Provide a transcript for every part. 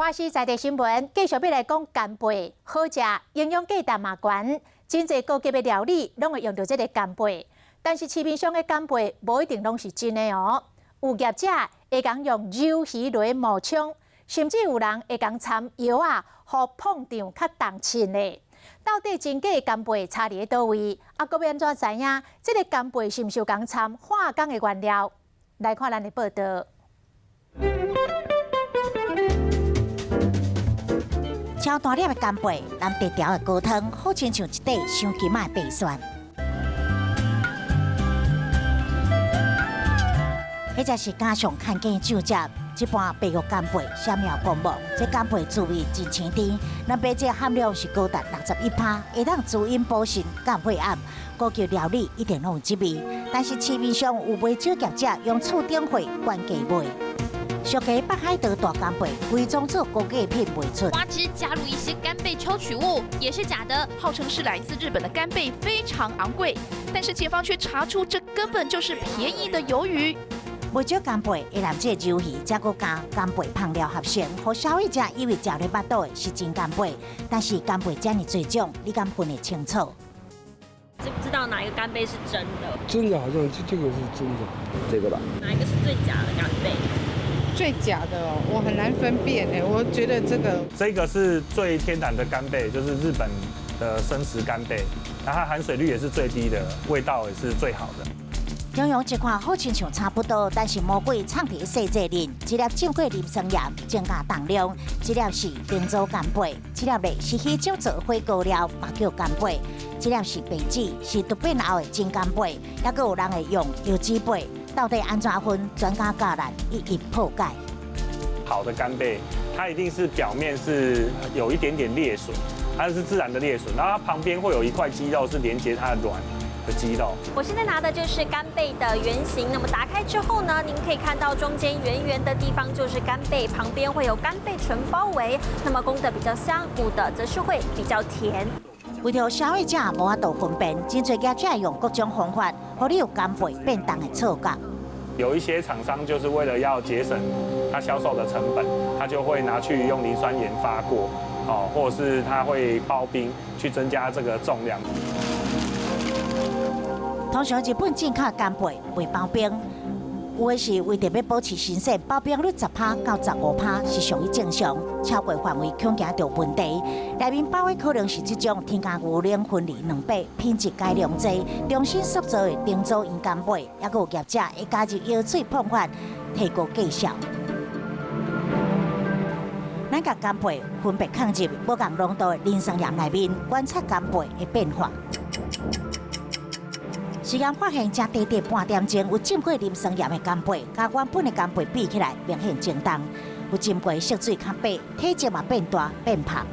华视在地新闻继续要来讲干贝，好食，营养价值嘛悬，真侪高级的料理拢会用到这个干贝。但是市面上的干贝无一定拢是真的哦。有业者会讲用鲈鱼来冒充，甚至有人会讲掺药啊，互碰场较动称的。到底真假的干贝差伫倒位？阁要安怎知影这个干贝是毋是有讲掺化工的原料？来看咱的报道。 超大粒的干贝，蓝白条的高汤，好亲像一块香金仔的白蒜。迄才是家常看见的酱汁。一般白玉干贝闪耀光芒，这干贝滋味真清甜，蓝白质含量是高达61%，会当滋阴补肾、降血压。高级料理一定拢有这味，但是市面上有不少业者用醋顶货灌价卖。 俗价北海道大干贝，伪装做高价品卖出。花枝加入一些干贝抽取物，也是假的，号称是来自日本的干贝，非常昂贵。但是警方却查出，这根本就是便宜的鱿鱼。卖少干贝会让这鱿鱼再搁加干贝香料合成，互消费者以为食咧巴肚的是真干贝，但是干贝这么多种，你敢分得清楚？ 知不知道哪一个干贝是真的？真的好像这个是真的，这个吧？哪一个是最假的干贝？最假的哦，我很难分辨哎。我觉得这个是最天然的干贝，就是日本的生食干贝，那它含水率也是最低的，味道也是最好的。 形容一款好亲像差不多，但是魔鬼藏伫细细粒，一粒浸过磷酸盐，增加重量；一粒是冰做干贝，一粒嘞是迄种做火锅料，嘛叫干贝；一粒是白子，是突变后的真干贝，还佫有人会用油脂贝。到底安怎分？专家教咱一一破解。好的干贝，它一定是表面是有一点点裂损，它是自然的裂损，然后它旁边会有一块肌肉是连接它的卵。 的肌肉，我现在拿的就是干贝的原型。那么打开之后呢，您可以看到中间圆圆的地方就是干贝，旁边会有干贝唇包围。那么公的比较香，母的则是会比较甜。为了消费者无法度分辨，真侪业者用各种方法，让你有干贝便当的错觉。有一些厂商就是为了要节省它销售的成本，他就会拿去用磷酸盐发过，哦，或者是他会包冰去增加这个重量。 通常日本进口干贝未包冰，有的是为着要保持新鲜，包冰率10%到15%是属于正常，超过范围恐惊到问题。内面包的可能是这种添加牛奶分离2倍、品质改良剂、重新塑造的冰做用干贝，也有业者会加入药水碰法，提高绩效。咱甲干贝分别放入不同浓度的磷酸盐内面，观察干贝的变化。 实验发现，才短短半点钟，有浸过磷酸盐的干贝，甲原本的干贝比起来，明显增重。有浸过色水较白，体积嘛变大变胖。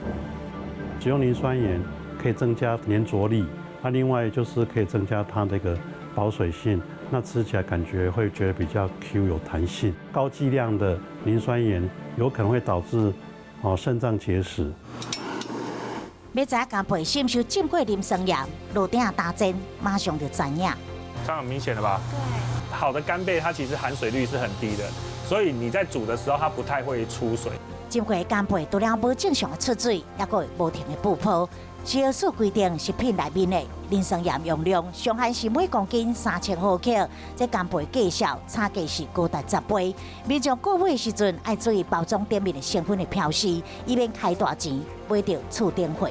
使用磷酸盐可以增加粘着力，那另外就是可以增加它这个保水性，那吃起来感觉会觉得比较 Q 有弹性。高剂量的磷酸盐有可能会导致肾脏结石。 要知影干贝是毋是浸过磷酸盐，落顶打针，马上就知影。这样很明显了吧？对。好的干贝它其实含水率是很低的，所以你在煮的时候它不太会出水。浸过的干贝除了无正常的出水，还佫会无停的爆泡。食药署规定食品内面的磷酸盐用量上限是每公斤3000毫克，这干贝计数差价是高达10倍。民众购买的时阵，要注意包装店面的成分的标示，以免开大钱买到醋顶货。